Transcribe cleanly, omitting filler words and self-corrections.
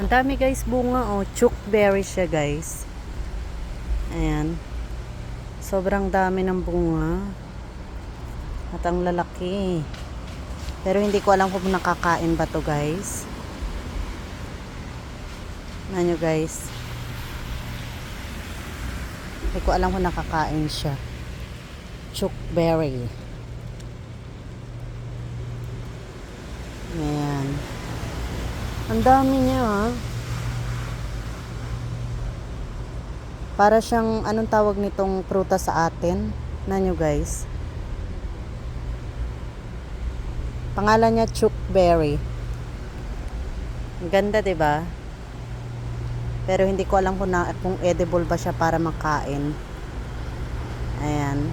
Ang dami guys bunga oh. Chookberry siya guys. Ayan. Sobrang dami ng bunga. At ang lalaki. Pero hindi ko alam kung nakakain ba to guys. Ano guys. Hindi ko alam kung nakakain siya. Chookberry. Ayan. Ang dami niya ha. Para siyang, anong tawag nitong prutas sa atin? Nanyo guys. Pangalan niya chookberry. Ang ganda 'di ba? Pero hindi ko alam kung edible ba siya para makain. Ayan.